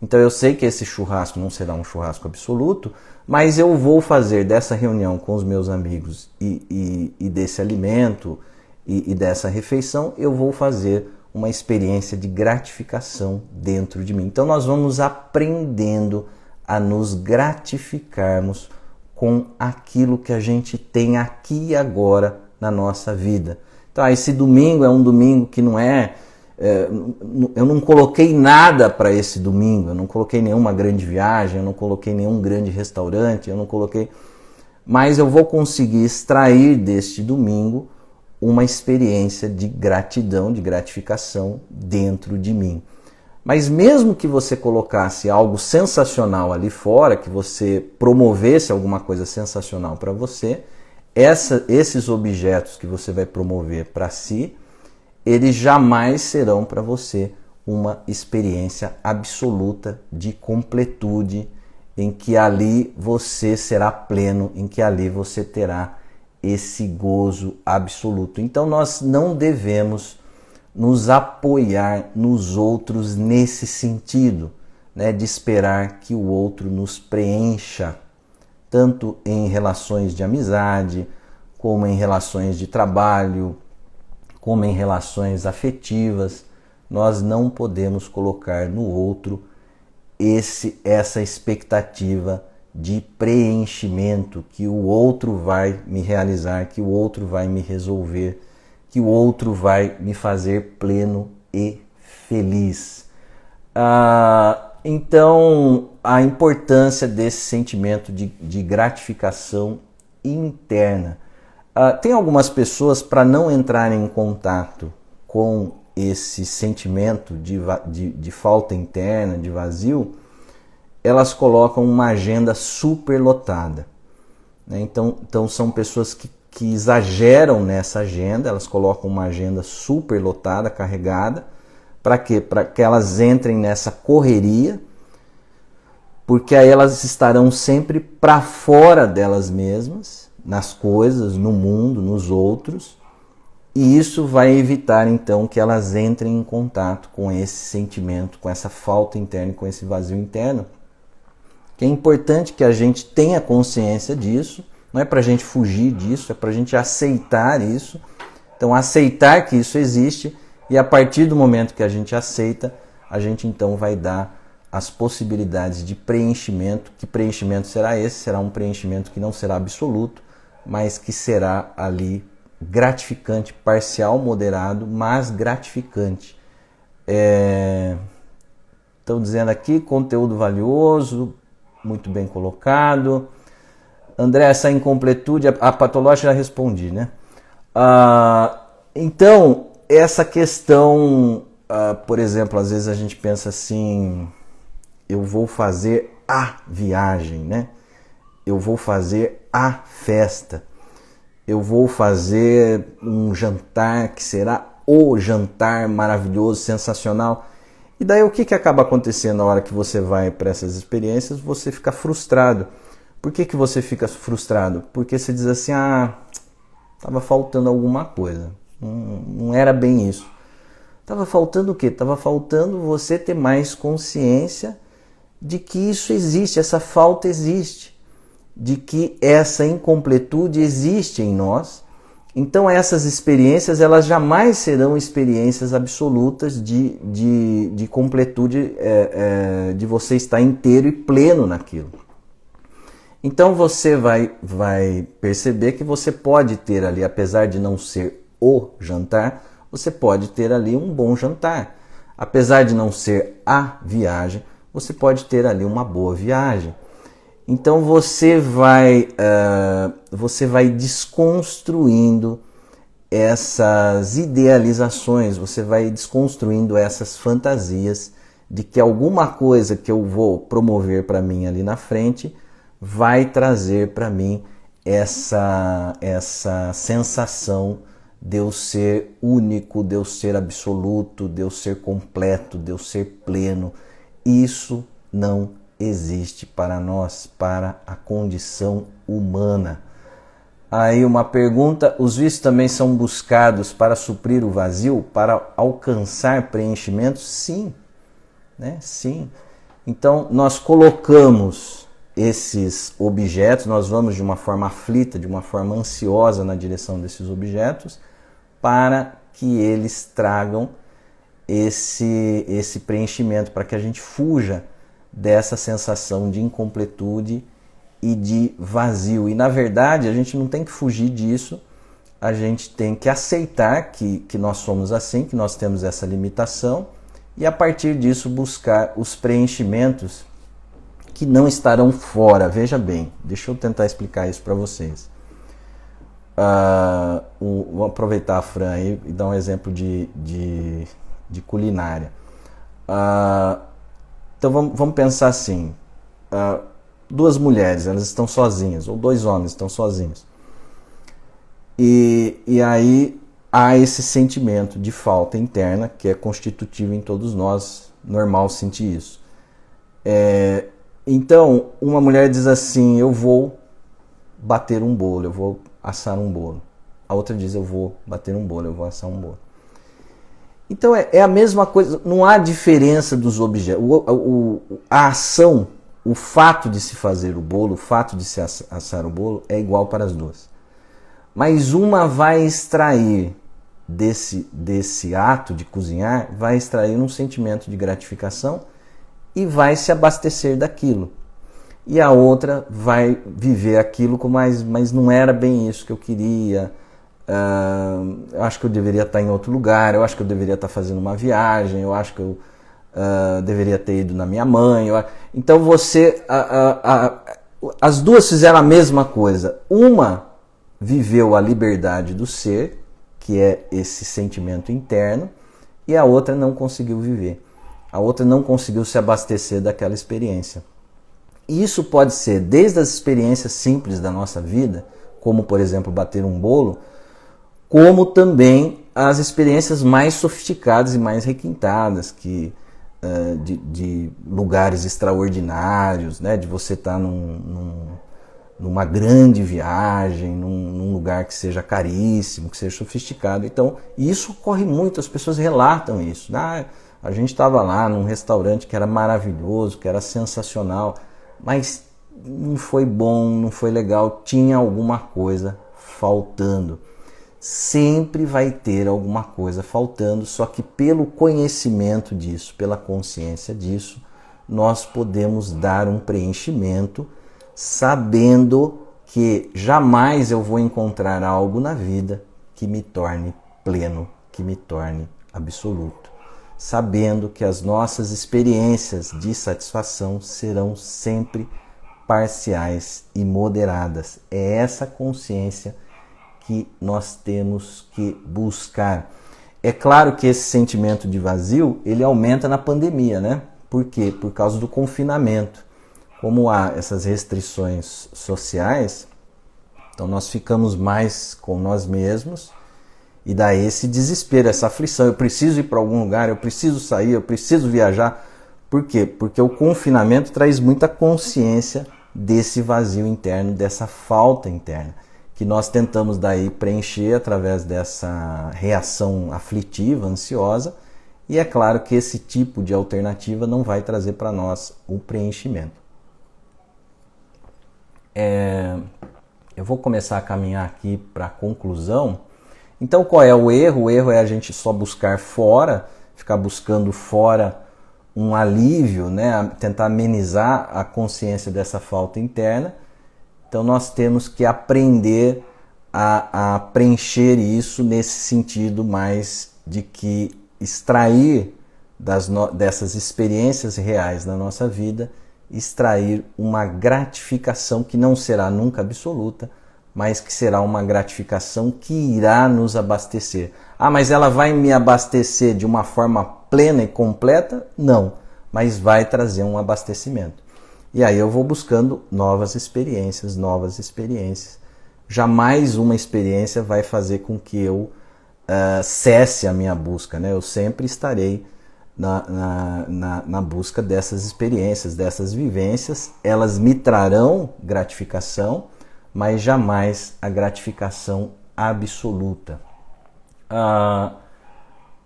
Então eu sei que esse churrasco não será um churrasco absoluto, mas eu vou fazer dessa reunião com os meus amigos e desse alimento e dessa refeição, eu vou fazer uma experiência de gratificação dentro de mim. Então nós vamos aprendendo a nos gratificarmos com aquilo que a gente tem aqui e agora na nossa vida. Então esse domingo é um domingo que não é... eu não coloquei nada para esse domingo, eu não coloquei nenhuma grande viagem, eu não coloquei nenhum grande restaurante, eu não coloquei... Mas eu vou conseguir extrair deste domingo uma experiência de gratidão, de gratificação dentro de mim. Mas mesmo que você colocasse algo sensacional ali fora, que você promovesse alguma coisa sensacional para você, esses objetos que você vai promover para si, eles jamais serão para você uma experiência absoluta de completude, em que ali você será pleno, em que ali você terá esse gozo absoluto. Então nós não devemos nos apoiar nos outros nesse sentido, né, de esperar que o outro nos preencha, tanto em relações de amizade, como em relações de trabalho, como em relações afetivas. Nós não podemos colocar no outro essa expectativa de preenchimento, que o outro vai me realizar, que o outro vai me resolver, que o outro vai me fazer pleno e feliz. Então, a importância desse sentimento de gratificação interna. Tem algumas pessoas, para não entrarem em contato com esse sentimento de falta interna, de vazio, elas colocam uma agenda super lotada. Né? Então são pessoas que exageram nessa agenda, elas colocam uma agenda super lotada, carregada. Para quê? Para que elas entrem nessa correria, porque aí elas estarão sempre para fora delas mesmas, nas coisas, no mundo, nos outros, e isso vai evitar então que elas entrem em contato com esse sentimento, com essa falta interna, com esse vazio interno, que é importante que a gente tenha consciência disso. Não é para a gente fugir disso, é para a gente aceitar isso. Então aceitar que isso existe, e a partir do momento que a gente aceita, a gente então vai dar as possibilidades de preenchimento. Que preenchimento será esse? Será um preenchimento que não será absoluto, mas que será ali gratificante, parcial, moderado, mas gratificante. Estão dizendo aqui, conteúdo valioso, muito bem colocado. André, essa incompletude, a patológica já respondi, né? Então, essa questão, por exemplo, às vezes a gente pensa assim, eu vou fazer a viagem, né? Eu vou fazer a festa, eu vou fazer um jantar que será o jantar maravilhoso, sensacional. E daí o que acaba acontecendo na hora que você vai para essas experiências? Você fica frustrado. Por que você fica frustrado? Porque você diz assim, estava faltando alguma coisa, não era bem isso. Estava faltando o quê? Estava faltando você ter mais consciência de que isso existe, essa falta existe, de que essa incompletude existe em nós. Então essas experiências, elas jamais serão experiências absolutas de completude, de você estar inteiro e pleno naquilo. Então você vai perceber que você pode ter ali, apesar de não ser o jantar, você pode ter ali um bom jantar. Apesar de não ser a viagem, você pode ter ali uma boa viagem. Então você vai desconstruindo essas idealizações, você vai desconstruindo essas fantasias de que alguma coisa que eu vou promover para mim ali na frente vai trazer para mim essa sensação de eu ser único, de eu ser absoluto, de eu ser completo, de eu ser pleno. Isso não existe para nós, para a condição humana. Aí uma pergunta, os vícios também são buscados para suprir o vazio, para alcançar preenchimento? Sim, né? Sim. Então nós colocamos esses objetos, nós vamos de uma forma aflita, de uma forma ansiosa na direção desses objetos, para que eles tragam esse preenchimento, para que a gente fuja dessa sensação de incompletude e de vazio. E na verdade a gente não tem que fugir disso, a gente tem que aceitar que nós somos assim, que nós temos essa limitação, e a partir disso buscar os preenchimentos que não estarão fora. Veja bem, deixa eu tentar explicar isso para vocês. Vou aproveitar a Fran aí e dar um exemplo de culinária. Então vamos pensar assim, duas mulheres, elas estão sozinhas, ou dois homens estão sozinhos. E aí há esse sentimento de falta interna, que é constitutivo em todos nós, normal sentir isso. Então, uma mulher diz assim, eu vou bater um bolo, eu vou assar um bolo. A outra diz, eu vou bater um bolo, eu vou assar um bolo. Então é a mesma coisa, não há diferença dos objetos. A ação, o fato de se fazer o bolo, o fato de se assar o bolo é igual para as duas. Mas uma vai extrair desse ato de cozinhar, vai extrair um sentimento de gratificação e vai se abastecer daquilo. E a outra vai viver aquilo com mas não era bem isso que eu queria. Eu acho que eu deveria estar em outro lugar, eu acho que eu deveria estar fazendo uma viagem, eu acho que eu deveria ter ido na minha mãe. Então as duas fizeram a mesma coisa. Uma viveu a liberdade do ser, que é esse sentimento interno, e a outra não conseguiu viver. A outra não conseguiu se abastecer daquela experiência. E isso pode ser desde as experiências simples da nossa vida, como por exemplo bater um bolo, como também as experiências mais sofisticadas e mais requintadas, de lugares extraordinários, né? De você estar numa grande viagem, num lugar que seja caríssimo, que seja sofisticado. Então, isso ocorre muito, as pessoas relatam isso. A gente estava lá num restaurante que era maravilhoso, que era sensacional, mas não foi bom, não foi legal, tinha alguma coisa faltando. Sempre vai ter alguma coisa faltando, só que pelo conhecimento disso, pela consciência disso, nós podemos dar um preenchimento, sabendo que jamais eu vou encontrar algo na vida que me torne pleno, que me torne absoluto. sabendo que as nossas experiências de satisfação serão sempre parciais e moderadas. É essa consciência que nós temos que buscar. É claro que esse sentimento de vazio, ele aumenta na pandemia, né? Por quê? Por causa do confinamento. Como há essas restrições sociais, então nós ficamos mais com nós mesmos e daí esse desespero, essa aflição. Eu preciso ir para algum lugar, eu preciso sair, eu preciso viajar. Por quê? Porque o confinamento traz muita consciência desse vazio interno, dessa falta interna, que nós tentamos daí preencher através dessa reação aflitiva, ansiosa, e é claro que esse tipo de alternativa não vai trazer para nós o preenchimento. Eu vou começar a caminhar aqui para a conclusão. Então qual é o erro? O erro é a gente só buscar fora, ficar buscando fora um alívio, né? Tentar amenizar a consciência dessa falta interna. Então nós temos que aprender a preencher isso nesse sentido mais de que extrair dessas experiências reais na nossa vida, extrair uma gratificação que não será nunca absoluta, mas que será uma gratificação que irá nos abastecer. Ah, mas ela vai me abastecer de uma forma plena e completa? Não, mas vai trazer um abastecimento. E aí eu vou buscando novas experiências. Jamais uma experiência vai fazer com que eu cesse a minha busca, né? Eu sempre estarei na busca dessas experiências, dessas vivências. Elas me trarão gratificação, mas jamais a gratificação absoluta.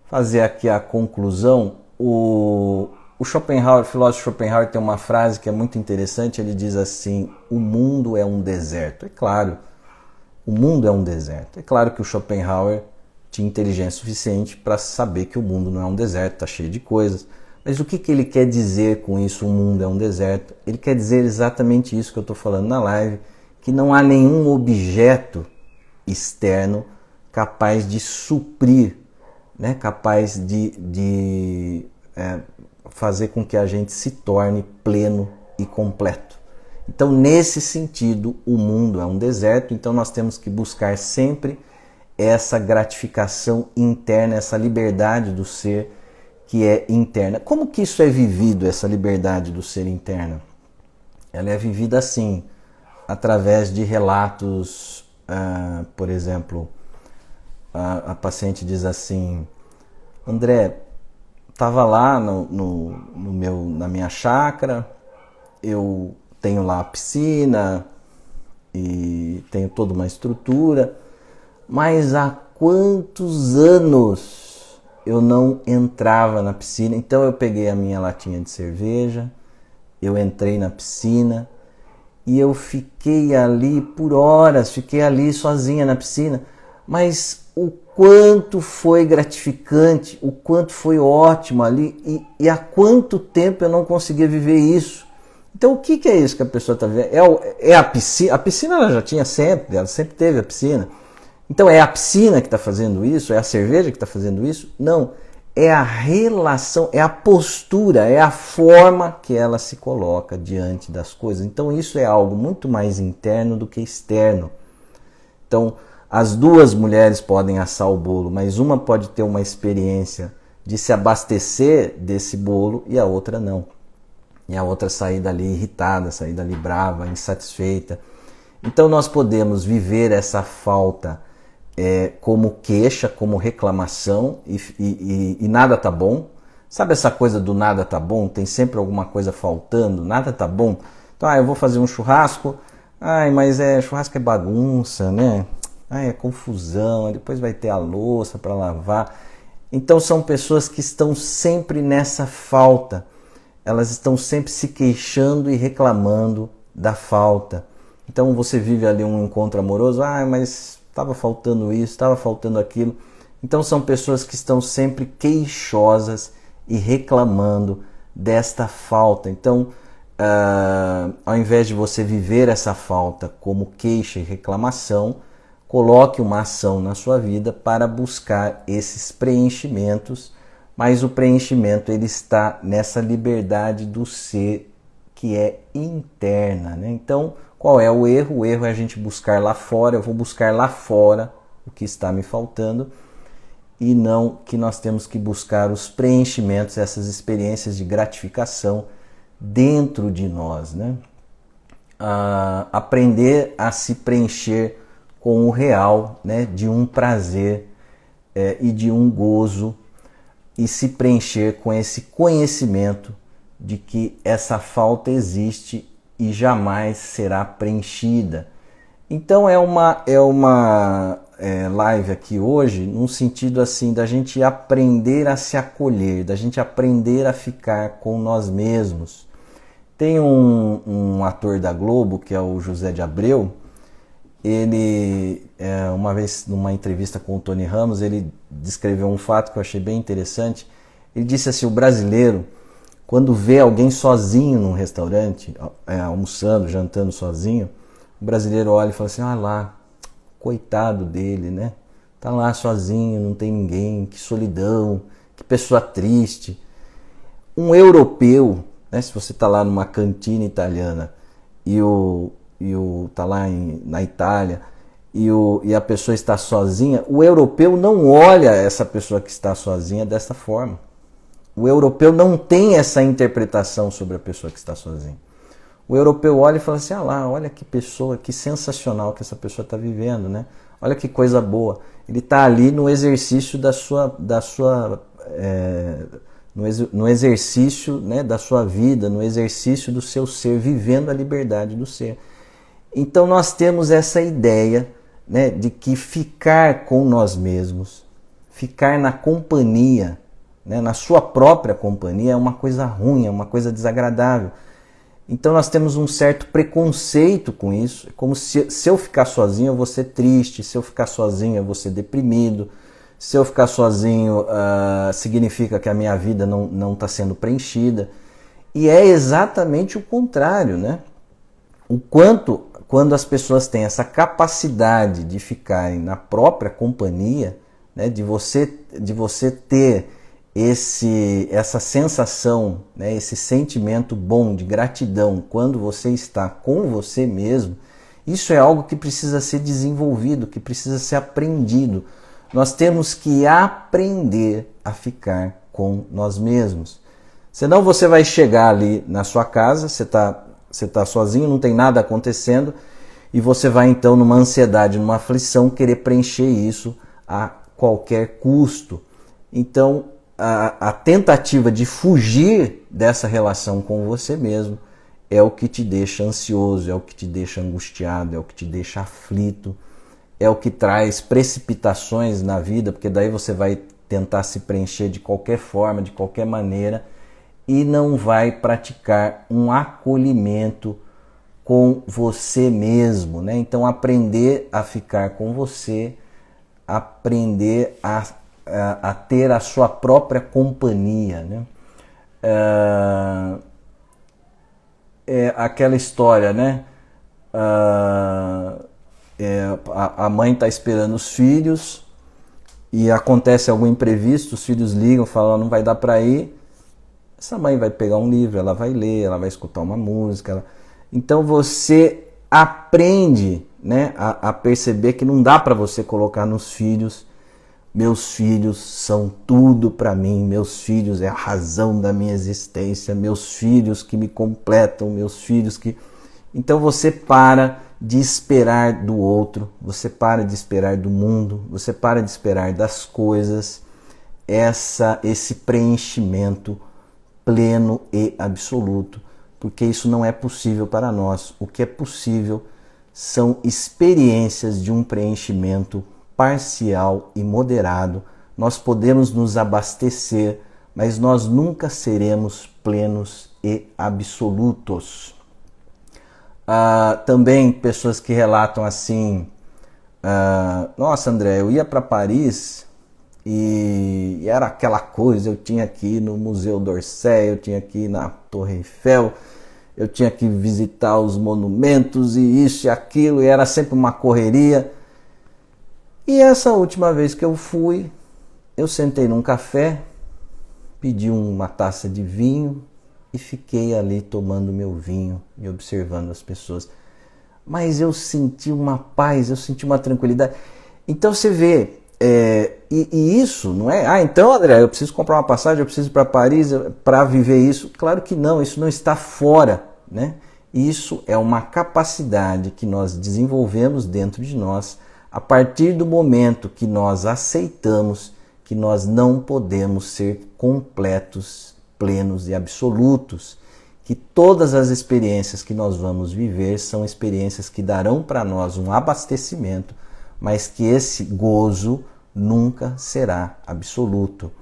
Fazer aqui a conclusão. O Schopenhauer, o filósofo Schopenhauer, tem uma frase que é muito interessante. Ele diz assim: o mundo é um deserto. É claro, o mundo é um deserto. É claro que o Schopenhauer tinha inteligência suficiente para saber que o mundo não é um deserto, está cheio de coisas. Mas o que ele quer dizer com isso, o mundo é um deserto? Ele quer dizer exatamente isso que eu estou falando na live, que não há nenhum objeto externo capaz de suprir, né? Capaz de fazer com que a gente se torne pleno e completo. Então, nesse sentido, o mundo é um deserto, então nós temos que buscar sempre essa gratificação interna, essa liberdade do ser que é interna. Como que isso é vivido, essa liberdade do ser interna? Ela é vivida assim, através de relatos. Por exemplo, a paciente diz assim: André, estava lá na minha chácara, eu tenho lá a piscina e tenho toda uma estrutura, mas há quantos anos eu não entrava na piscina? Então eu peguei a minha latinha de cerveja, eu entrei na piscina e eu fiquei ali por horas, fiquei ali sozinha na piscina, mas o quanto foi gratificante, o quanto foi ótimo ali, e há quanto tempo eu não conseguia viver isso. Então o que é isso que a pessoa está vendo? É a piscina ela já tinha sempre, ela sempre teve a piscina. Então é a piscina que está fazendo isso? É a cerveja que está fazendo isso? Não, é a relação, é a postura, é a forma que ela se coloca diante das coisas. Então isso é algo muito mais interno do que externo. Então as duas mulheres podem assar o bolo, mas uma pode ter uma experiência de se abastecer desse bolo e a outra não. E a outra sair dali irritada, sair dali brava, insatisfeita. Então nós podemos viver essa falta como queixa, como reclamação e nada tá bom. Sabe essa coisa do nada tá bom? Tem sempre alguma coisa faltando, nada tá bom. Então, eu vou fazer um churrasco, mas churrasco é bagunça, né? É confusão, depois vai ter a louça para lavar. Então são pessoas que estão sempre nessa falta. Elas estão sempre se queixando e reclamando da falta. Então você vive ali um encontro amoroso, mas estava faltando isso, estava faltando aquilo. Então são pessoas que estão sempre queixosas e reclamando desta falta. Então, ao invés de você viver essa falta como queixa e reclamação, coloque uma ação na sua vida para buscar esses preenchimentos, mas o preenchimento ele está nessa liberdade do ser que é interna, né? Então, qual é o erro? O erro é a gente buscar lá fora, eu vou buscar lá fora o que está me faltando, e não que nós temos que buscar os preenchimentos, essas experiências de gratificação dentro de nós, né? Aprender a se preencher com o real, né? De um prazer e de um gozo, e se preencher com esse conhecimento de que essa falta existe e jamais será preenchida. Então é uma live aqui hoje num sentido assim da gente aprender a se acolher, da gente aprender a ficar com nós mesmos. Tem um ator da Globo, que é o José de Abreu. Ele, uma vez numa entrevista com o Tony Ramos, ele descreveu um fato que eu achei bem interessante. Ele disse assim: o brasileiro, quando vê alguém sozinho num restaurante, almoçando, jantando sozinho, o brasileiro olha e fala assim: ah lá, coitado dele, né? Tá lá sozinho, não tem ninguém, que solidão, que pessoa triste. Um europeu, né? Se você tá lá numa cantina italiana tá lá na Itália e a pessoa está sozinha, o europeu não olha essa pessoa que está sozinha dessa forma. O europeu não tem essa interpretação sobre a pessoa que está sozinha. O europeu olha e fala assim: ah lá, olha que pessoa, que sensacional que essa pessoa está vivendo, né? Olha que coisa boa. Ele está ali no exercício no exercício, né, da sua vida, no exercício do seu ser, vivendo a liberdade do ser. Então nós temos essa ideia, né, de que ficar com nós mesmos, ficar na companhia, né, na sua própria companhia, é uma coisa ruim, é uma coisa desagradável. Então nós temos um certo preconceito com isso, como se eu ficar sozinho eu vou ser triste, se eu ficar sozinho eu vou ser deprimido, se eu ficar sozinho significa que a minha vida não está sendo preenchida. E é exatamente o contrário, né? Quando as pessoas têm essa capacidade de ficarem na própria companhia, né, de você ter essa sensação, né, esse sentimento bom de gratidão quando você está com você mesmo, isso é algo que precisa ser desenvolvido, que precisa ser aprendido. Nós temos que aprender a ficar com nós mesmos. Senão você vai chegar ali na sua casa, você tá sozinho, não tem nada acontecendo, e você vai então numa ansiedade, numa aflição, querer preencher isso a qualquer custo. Então, a tentativa de fugir dessa relação com você mesmo é o que te deixa ansioso, é o que te deixa angustiado, é o que te deixa aflito, é o que traz precipitações na vida, porque daí você vai tentar se preencher de qualquer forma, de qualquer maneira, e não vai praticar um acolhimento com você mesmo, né? Então aprender a ficar com você, aprender a ter a sua própria companhia, né? É aquela história, né? A mãe está esperando os filhos e acontece algum imprevisto, os filhos ligam, falam: não vai dar para ir. Essa mãe vai pegar um livro, ela vai ler, ela vai escutar uma música. Então você aprende, né, a perceber que não dá para você colocar nos filhos: meus filhos são tudo para mim, meus filhos é a razão da minha existência, meus filhos que me completam, meus filhos que... Então você para de esperar do outro, você para de esperar do mundo, você para de esperar das coisas, esse preenchimento pleno e absoluto, porque isso não é possível para nós. O que é possível são experiências de um preenchimento parcial e moderado. Nós podemos nos abastecer, mas nós nunca seremos plenos e absolutos. Também pessoas que relatam assim: nossa, André, eu ia para Paris e era aquela coisa, eu tinha que ir no Museu d'Orsay, eu tinha que ir na Torre Eiffel, eu tinha que visitar os monumentos e isso e aquilo, e era sempre uma correria. E essa última vez que eu fui, eu sentei num café pedi uma taça de vinho e fiquei ali tomando meu vinho e observando as pessoas. Mas eu senti uma paz, eu senti uma tranquilidade. Então você vê, e isso não é, então André, eu preciso comprar uma passagem, eu preciso ir para Paris para viver isso. Claro que não, isso não está fora, né? Isso é uma capacidade que nós desenvolvemos dentro de nós a partir do momento que nós aceitamos que nós não podemos ser completos, plenos e absolutos, que todas as experiências que nós vamos viver são experiências que darão para nós um abastecimento, mas que esse gozo nunca será absoluto.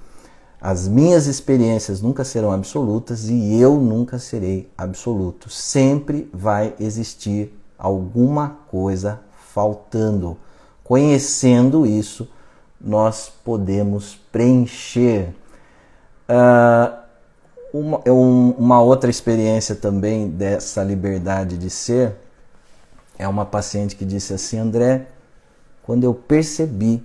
As minhas experiências nunca serão absolutas e eu nunca serei absoluto. Sempre vai existir alguma coisa faltando. Conhecendo isso, nós podemos preencher. Uma outra experiência também dessa liberdade de ser é uma paciente que disse assim: André, quando eu percebi,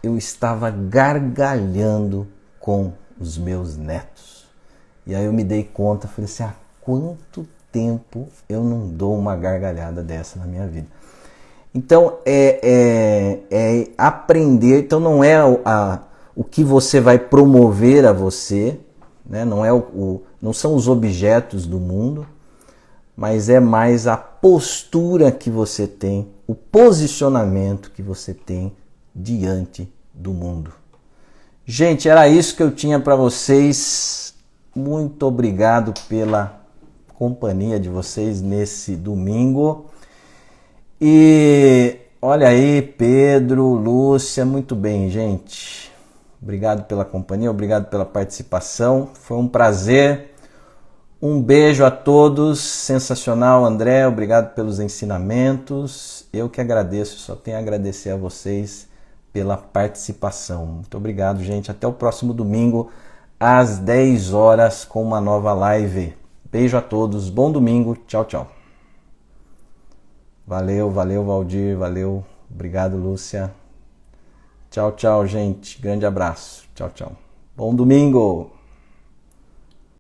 eu estava gargalhando com os meus netos. E aí eu me dei conta, falei assim, há quanto tempo eu não dou uma gargalhada dessa na minha vida? Então é aprender, então não é o que você vai promover a você, né? Não são os objetos do mundo, mas é mais a postura que você tem, o posicionamento que você tem diante do mundo. Gente, era isso que eu tinha para vocês. Muito obrigado pela companhia de vocês nesse domingo. E olha aí, Pedro, Lúcia, muito bem, gente. Obrigado pela companhia, obrigado pela participação. Foi um prazer. Um beijo a todos. Sensacional, André. Obrigado pelos ensinamentos. Eu que agradeço, só tenho a agradecer a vocês pela participação. Muito obrigado, gente. Até o próximo domingo, às 10 horas, com uma nova live. Beijo a todos. Bom domingo. Tchau, tchau. Valeu, Valdir. Valeu. Obrigado, Lúcia. Tchau, tchau, gente. Grande abraço. Tchau, tchau. Bom domingo.